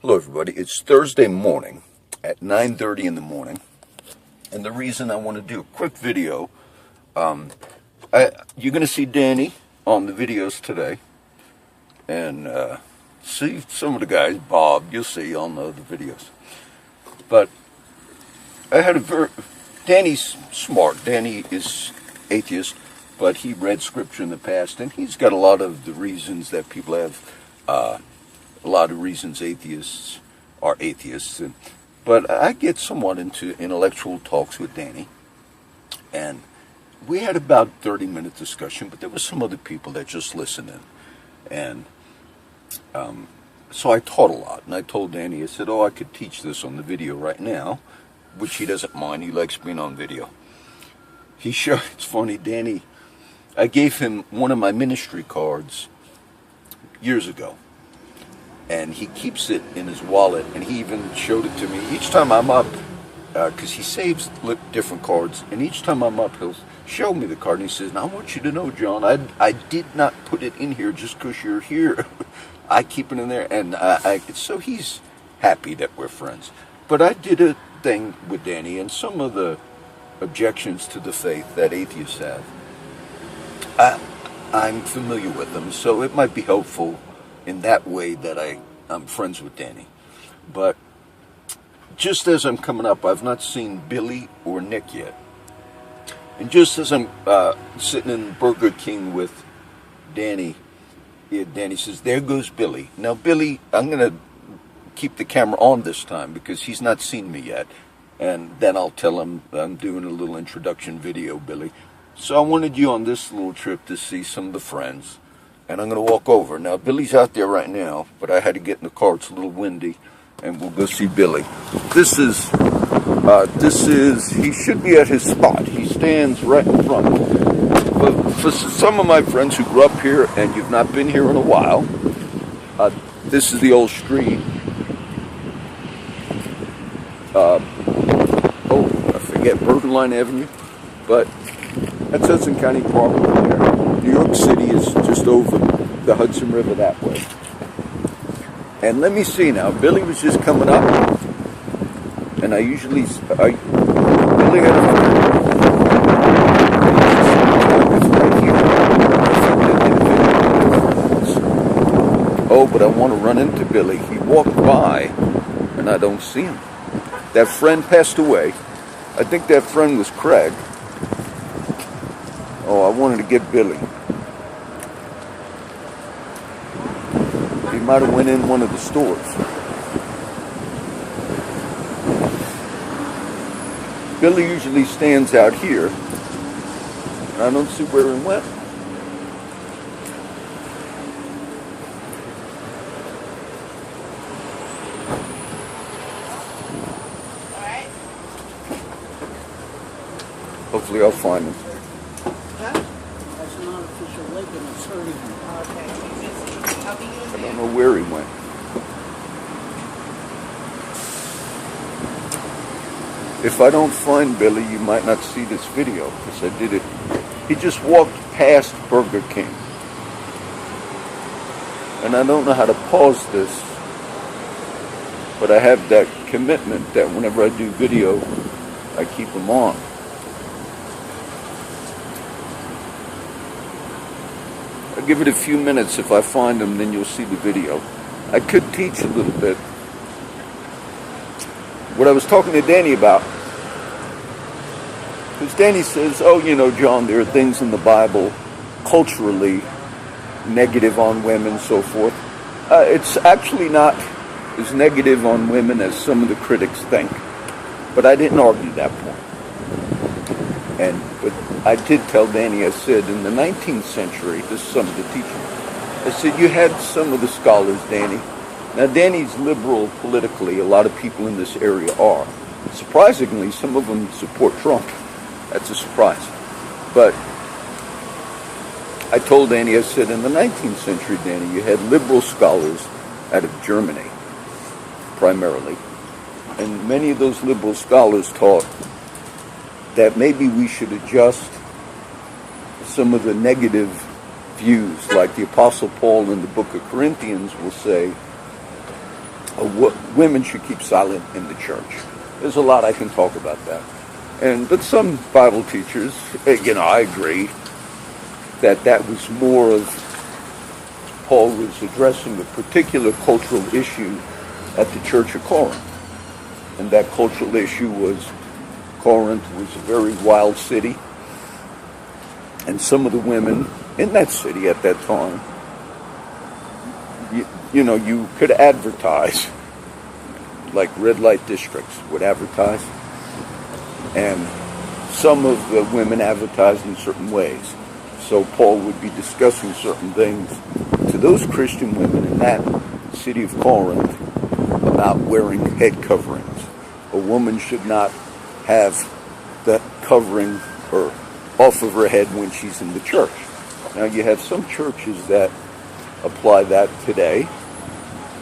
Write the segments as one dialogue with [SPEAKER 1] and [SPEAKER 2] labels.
[SPEAKER 1] Hello everybody, it's Thursday morning at 9:30 in the morning, and the reason I want to do a quick video, you're going to see Danny on the videos today, and see some of the guys, Bob, you'll see on the other videos, but I had Danny's smart. Danny is atheist, but he read scripture in the past, and he's got a lot of the reasons that people have, a lot of reasons atheists are atheists. But I get somewhat into intellectual talks with Danny, and we had about 30-minute discussion, but there were some other people that just listened in. And so I taught a lot, and I told Danny, I said, I could teach this on the video right now, which he doesn't mind. He likes being on video. It's funny, Danny, I gave him one of my ministry cards years ago, and he keeps it in his wallet, and he even showed it to me. Each time I'm up, because he saves different cards, and each time I'm up, he'll show me the card, and he says, now I want you to know, John, I did not put it in here just because you're here. I keep it in there, and so he's happy that we're friends. But I did a thing with Danny, and some of the objections to the faith that atheists have, I'm familiar with them, so it might be helpful in that way that I'm friends with Danny. But just as I'm coming up, I've not seen Billy or Nick yet. And just as I'm sitting in Burger King with Danny, Danny says, there goes Billy. Now Billy, I'm going to keep the camera on this time because he's not seen me yet. And then I'll tell him I'm doing a little introduction video, Billy. So I wanted you on this little trip to see some of the friends. And I'm going to walk over. Now, Billy's out there right now, but I had to get in the car. It's a little windy, and we'll go see Billy. This is, he should be at his spot. He stands right in front. But for some of my friends who grew up here and you've not been here in a while, this is the old street. I forget, Bergenline Avenue, but that's Hudson County Park over there. New York City is just over the Hudson River that way. And let me see now, Billy was just coming up, and Billy had a but I want to run into Billy. He walked by, and I don't see him. That friend passed away. I think that friend was Craig. I wanted to get Billy. He might have went in one of the stores. Billy usually stands out here, and I don't see where he went. Hopefully I'll find him. I don't know where he went. If I don't find Billy, you might not see this video because I did it. He just walked past Burger King. And I don't know how to pause this, but I have that commitment that whenever I do video, I keep him on. I'll give it a few minutes. If I find them, then you'll see the video. I could teach a little bit. What I was talking to Danny about, because Danny says, John, there are things in the Bible culturally negative on women, so forth. It's actually not as negative on women as some of the critics think. But I didn't argue that point. But I did tell Danny, I said, in the 19th century, this is some of the teaching, I said, you had some of the scholars, Danny. Now, Danny's liberal politically. A lot of people in this area are. Surprisingly, some of them support Trump. That's a surprise. But I told Danny, I said, in the 19th century, Danny, you had liberal scholars out of Germany, primarily. And many of those liberal scholars taught that maybe we should adjust some of the negative views, like the Apostle Paul in the book of Corinthians will say, women should keep silent in the church. There's a lot I can talk about that. But some Bible teachers, I agree that was more of Paul was addressing a particular cultural issue at the Church of Corinth. And that cultural issue was Corinth was a very wild city. And some of the women in that city at that time, you could advertise, like red light districts would advertise. And some of the women advertised in certain ways. So Paul would be discussing certain things to those Christian women in that city of Corinth about wearing head coverings. A woman should not have that covering or off of her head when she's in the church. Now you have some churches that apply that today,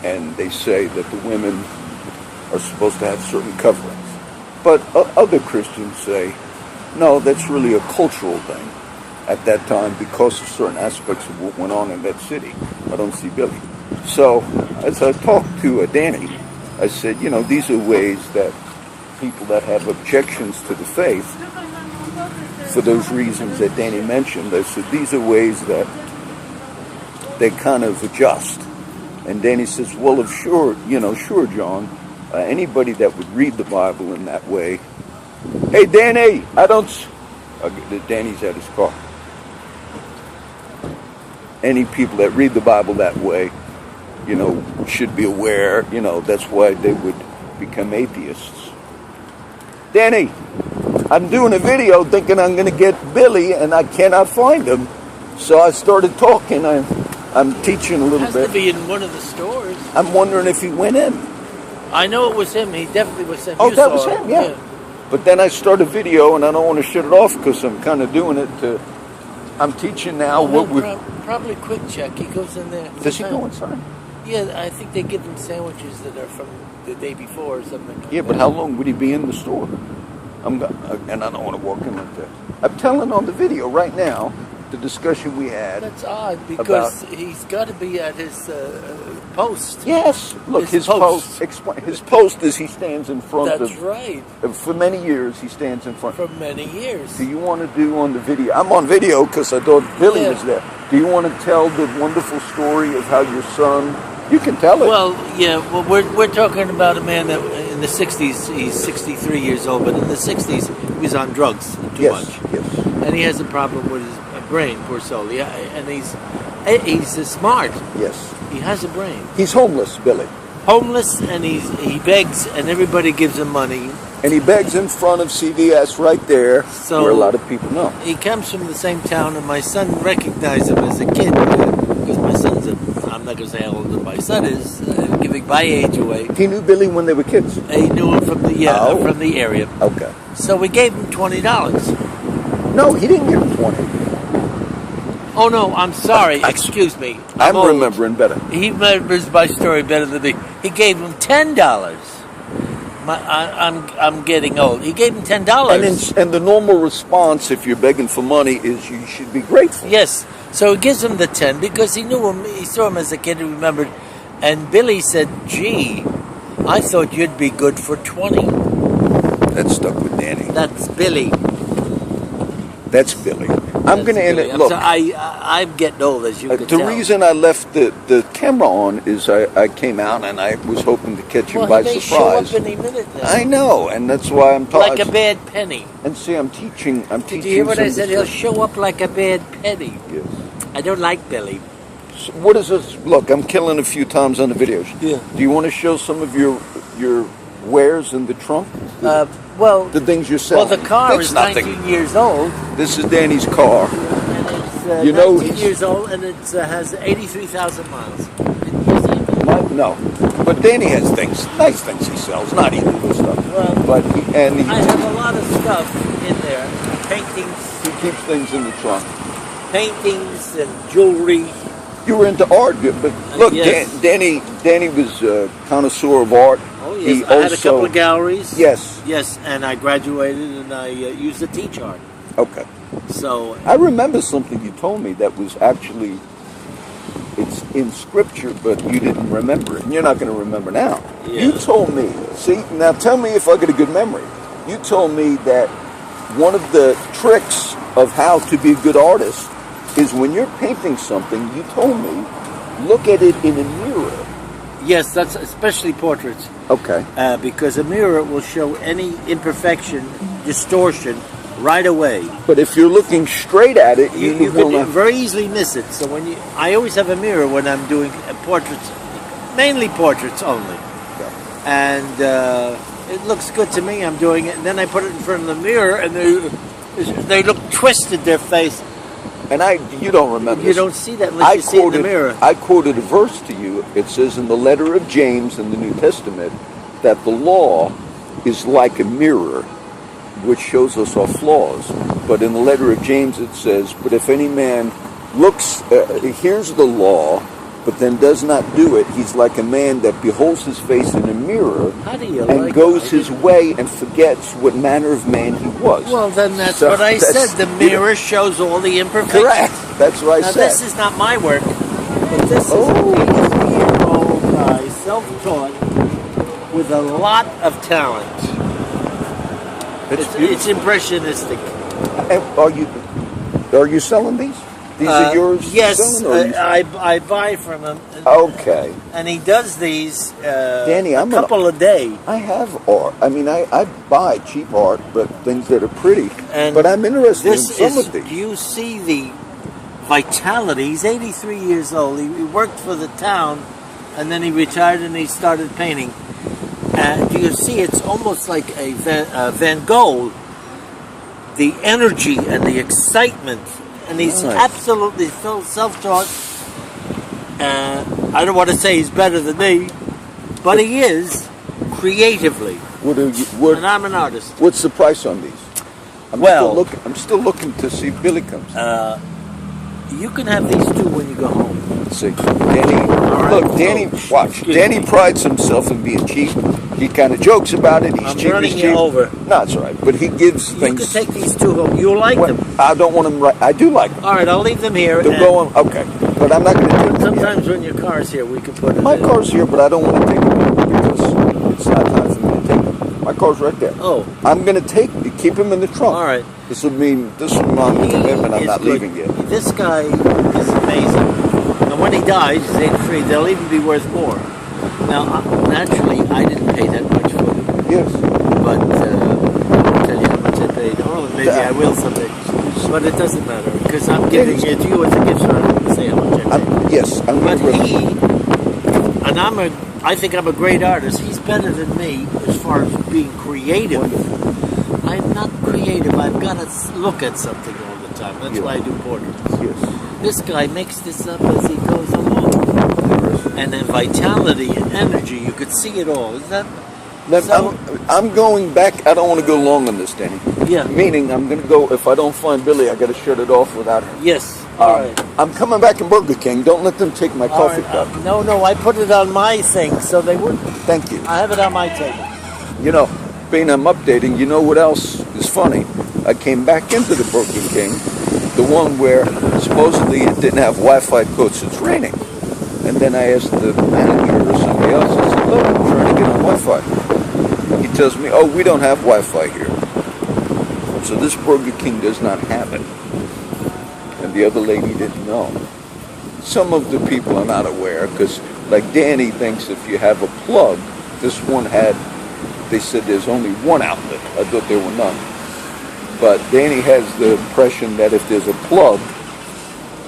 [SPEAKER 1] and they say that the women are supposed to have certain coverings. But other Christians say, no, that's really a cultural thing at that time because of certain aspects of what went on in that city. I don't see Billy. So as I talked to Danny, I said, these are ways that people that have objections to the faith, for those reasons that Danny mentioned, I said, these are ways that they kind of adjust. And Danny says, well, sure, John, anybody that would read the Bible in that way. Hey, Danny, Danny's at his car. Any people that read the Bible that way, should be aware, that's why they would become atheists. Danny, I'm doing a video thinking I'm going to get Billy, and I cannot find him. So I started talking. I'm teaching a little bit.
[SPEAKER 2] Has to be in one of the stores.
[SPEAKER 1] I'm wondering if he went in.
[SPEAKER 2] I know it was him. He definitely was him.
[SPEAKER 1] Oh, that was him, yeah. But then I start a video, and I don't want to shut it off because I'm kind of doing it to... I'm teaching now
[SPEAKER 2] Probably Quick Check. He goes in there.
[SPEAKER 1] Does he go inside?
[SPEAKER 2] Yeah, I think they give him sandwiches that are from the day before or something.
[SPEAKER 1] Yeah, but how long would he be in the store? And I don't want to walk in like that. I'm telling on the video right now the discussion we had.
[SPEAKER 2] That's odd because he's got to be at his post.
[SPEAKER 1] Yes, look, his post. His post is he stands in front of.
[SPEAKER 2] That's right.
[SPEAKER 1] For many years, he stands in front.
[SPEAKER 2] For many years.
[SPEAKER 1] Do you want to do on the video? I'm on video because I thought Billy was there. Do you want to tell the wonderful story of how your son? You can tell it.
[SPEAKER 2] Well, yeah. Well, we're talking about a man that in the 60s, he's 63 years old, but in the 60s he was on drugs too much.
[SPEAKER 1] Yes.
[SPEAKER 2] And he has a problem with his brain, poor soul. Yeah, and he's smart.
[SPEAKER 1] Yes.
[SPEAKER 2] He has a brain.
[SPEAKER 1] He's homeless, Billy.
[SPEAKER 2] Homeless, and he begs, and everybody gives him money.
[SPEAKER 1] And he begs in front of CVS right there, where a lot of people know.
[SPEAKER 2] He comes from the same town, and my son recognized him as a kid because my son's I'm not going to say how old my son is, giving my age away.
[SPEAKER 1] He knew Billy when they were kids.
[SPEAKER 2] He knew him from the area.
[SPEAKER 1] Okay.
[SPEAKER 2] So we gave him $20.
[SPEAKER 1] No, he didn't give him 20.
[SPEAKER 2] Oh no, I'm sorry. Excuse me.
[SPEAKER 1] I'm remembering better.
[SPEAKER 2] He remembers my story better than me. He gave him $10. I'm getting old. He gave him $10.
[SPEAKER 1] And the normal response, if you're begging for money, is you should be grateful.
[SPEAKER 2] Yes. So he gives him the 10 because he knew him. He saw him as a kid. He remembered. And Billy said, "Gee, I thought you'd be good for 20."
[SPEAKER 1] That stuck with Danny.
[SPEAKER 2] That's Billy.
[SPEAKER 1] That's Billy. I'm going to end it. Look,
[SPEAKER 2] I'm getting old, as you can tell.
[SPEAKER 1] The reason I left the camera on is I came out and I was hoping to catch him by surprise.
[SPEAKER 2] Show up any minute now.
[SPEAKER 1] I know, and that's why I'm talking.
[SPEAKER 2] Like a bad penny.
[SPEAKER 1] And see, I'm teaching.
[SPEAKER 2] Did you hear what I said? He'll show up like a bad penny.
[SPEAKER 1] Yes.
[SPEAKER 2] I don't like Billy.
[SPEAKER 1] So what is this? Look, I'm killing a few times on the videos.
[SPEAKER 2] Yeah.
[SPEAKER 1] Do you want to show some of your wares in the trunk?
[SPEAKER 2] Well,
[SPEAKER 1] the things you're selling.
[SPEAKER 2] Well, the car is 19 years old.
[SPEAKER 1] This is Danny's car.
[SPEAKER 2] And it's 19 years old, and it has 83,000 miles.
[SPEAKER 1] No, but Danny has nice things he sells, not illegal stuff.
[SPEAKER 2] Well,
[SPEAKER 1] I
[SPEAKER 2] have a lot of stuff in there. Paintings.
[SPEAKER 1] He keeps things in the trunk.
[SPEAKER 2] Paintings and jewelry.
[SPEAKER 1] You were into art, but look,
[SPEAKER 2] yes.
[SPEAKER 1] Danny was a connoisseur of art.
[SPEAKER 2] Oh, yes. I had a couple of galleries.
[SPEAKER 1] Yes.
[SPEAKER 2] Yes, and I graduated, and I used to teach art.
[SPEAKER 1] Okay.
[SPEAKER 2] So
[SPEAKER 1] I remember something you told me that was actually it's in Scripture, but you didn't remember it. And you're not going to remember now.
[SPEAKER 2] Yeah.
[SPEAKER 1] You told me, see, now tell me if I get a good memory. You told me that one of the tricks of how to be a good artist is when you're painting something, you told me, look at it in a mirror.
[SPEAKER 2] Yes, that's especially portraits.
[SPEAKER 1] Okay.
[SPEAKER 2] Because a mirror will show any imperfection, distortion, right away.
[SPEAKER 1] But if you're looking straight at it,
[SPEAKER 2] You
[SPEAKER 1] will
[SPEAKER 2] could
[SPEAKER 1] not.
[SPEAKER 2] very easily miss it. So I always have a mirror when I'm doing portraits, mainly portraits only, and it looks good to me. I'm doing it, and then I put it in front of the mirror, and they look twisted. Their face.
[SPEAKER 1] And you don't remember.
[SPEAKER 2] You
[SPEAKER 1] this.
[SPEAKER 2] don't see that unless you see it in the mirror.
[SPEAKER 1] I quoted a verse to you. It says in the letter of James in the New Testament that the law is like a mirror, which shows us our flaws. But in the letter of James it says, but if any man hears the law, but then does not do it, he's like a man that beholds his face in a mirror
[SPEAKER 2] How do you
[SPEAKER 1] and
[SPEAKER 2] like
[SPEAKER 1] goes
[SPEAKER 2] that?
[SPEAKER 1] his way and forgets what manner of man he was.
[SPEAKER 2] Well, then that's
[SPEAKER 1] So
[SPEAKER 2] what I
[SPEAKER 1] that's-
[SPEAKER 2] said. The mirror shows all the imperfections.
[SPEAKER 1] Correct. That's what I
[SPEAKER 2] Now,
[SPEAKER 1] said.
[SPEAKER 2] this is not my work, but this is
[SPEAKER 1] Oh.
[SPEAKER 2] a 80-year-old guy, self-taught, with a lot of talent. It's impressionistic.
[SPEAKER 1] And are you selling these? These are yours?
[SPEAKER 2] Yes,
[SPEAKER 1] selling, or
[SPEAKER 2] I buy from him,
[SPEAKER 1] okay.
[SPEAKER 2] and he does these
[SPEAKER 1] Danny,
[SPEAKER 2] a couple a day.
[SPEAKER 1] I have art. I mean, I buy cheap art, but things that are pretty.
[SPEAKER 2] And
[SPEAKER 1] but I'm interested in
[SPEAKER 2] This
[SPEAKER 1] some
[SPEAKER 2] is,
[SPEAKER 1] of these.
[SPEAKER 2] do you see the vitality? He's 83 years old. He worked for the town, and then he retired and he started painting. Do you see? It's almost like a Van Gogh. The energy and the excitement, and he's
[SPEAKER 1] Nice.
[SPEAKER 2] absolutely self-taught. I don't want to say he's better than me, but he is creatively, and I'm an artist.
[SPEAKER 1] What's the price on these?
[SPEAKER 2] Well-
[SPEAKER 1] I'm still looking to see if Billy comes.
[SPEAKER 2] You can have these two when you go home.
[SPEAKER 1] Let's see. Danny,
[SPEAKER 2] right.
[SPEAKER 1] look, Danny,
[SPEAKER 2] Oh,
[SPEAKER 1] watch.
[SPEAKER 2] excuse
[SPEAKER 1] Danny
[SPEAKER 2] me.
[SPEAKER 1] prides himself in being cheap. He kind of jokes about it. He's
[SPEAKER 2] I'm
[SPEAKER 1] cheap.
[SPEAKER 2] running
[SPEAKER 1] he's
[SPEAKER 2] you
[SPEAKER 1] cheap.
[SPEAKER 2] over.
[SPEAKER 1] No, it's all right. But he gives
[SPEAKER 2] You
[SPEAKER 1] things.
[SPEAKER 2] can take these two home. You'll like
[SPEAKER 1] Well,
[SPEAKER 2] them.
[SPEAKER 1] I don't want them. I do like them.
[SPEAKER 2] All right, I'll leave them here.
[SPEAKER 1] They're
[SPEAKER 2] and
[SPEAKER 1] going okay, but I'm not going to take them. yet.
[SPEAKER 2] Sometimes when your car's here, we can put it
[SPEAKER 1] My
[SPEAKER 2] in.
[SPEAKER 1] car's here, but I don't want to take them because it's not time for me to take them. My car's right there.
[SPEAKER 2] Oh.
[SPEAKER 1] I'm going to keep them in the trunk.
[SPEAKER 2] All right.
[SPEAKER 1] This will mean this will mark the commitment. I'm
[SPEAKER 2] Is
[SPEAKER 1] not
[SPEAKER 2] good.
[SPEAKER 1] leaving yet.
[SPEAKER 2] This guy is amazing. And when he dies, he's 83, they'll even be worth more. Now, naturally, I didn't pay that much for them,
[SPEAKER 1] Yes.
[SPEAKER 2] but I won't tell you how much I paid. Or maybe I will someday. But it doesn't matter, because I'm giving it to you as a gift, so I don't want to say how much I paid.
[SPEAKER 1] Yes. I'm
[SPEAKER 2] But
[SPEAKER 1] going to.
[SPEAKER 2] he, and I think I'm a great artist. He's better than me as far as being creative. I'm not creative. I've got to look at something all the time. That's
[SPEAKER 1] Yeah.
[SPEAKER 2] why I do portraits.
[SPEAKER 1] Yes.
[SPEAKER 2] This guy makes this up as he goes along. And then vitality and energy, you could see it all. Is that? So-
[SPEAKER 1] I'm going back. I don't want to go long on this, Danny.
[SPEAKER 2] Yeah.
[SPEAKER 1] Meaning, I'm going to go. If I don't find Billy, I got to shut it off without her.
[SPEAKER 2] Yes. All right.
[SPEAKER 1] I'm coming back in Burger King. Don't let them take my
[SPEAKER 2] All
[SPEAKER 1] coffee
[SPEAKER 2] right.
[SPEAKER 1] cup.
[SPEAKER 2] No, I put it on my thing, so they wouldn't.
[SPEAKER 1] Thank you.
[SPEAKER 2] I have it on my table.
[SPEAKER 1] You know, being I'm updating, you know what else is funny? I came back into the Burger King, the one where supposedly it didn't have Wi-Fi because it's raining. And then I asked the manager or somebody else, I said, look, I'm trying to get on Wi-Fi. He tells me, oh, we don't have Wi-Fi here. So this Burger King does not have it. And the other lady didn't know. Some of the people are not aware because, like Danny thinks if you have a plug, this one had, they said there's only one outlet. I thought there were none. But Danny has the impression that if there's a plug,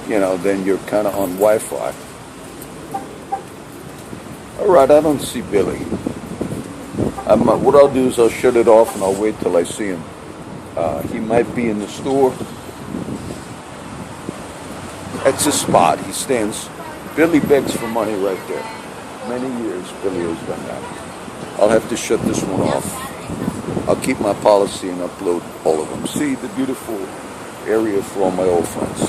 [SPEAKER 1] you know, then you're kind of on Wi-Fi. All right, I don't see Billy. What I'll do is I'll shut it off and I'll wait till I see him. He might be in the store. That's his spot. He stands. Billy begs for money right there. Many years Billy has done that. I'll have to shut this one off. I'll keep my policy and upload all of them. See the beautiful area for all my old friends.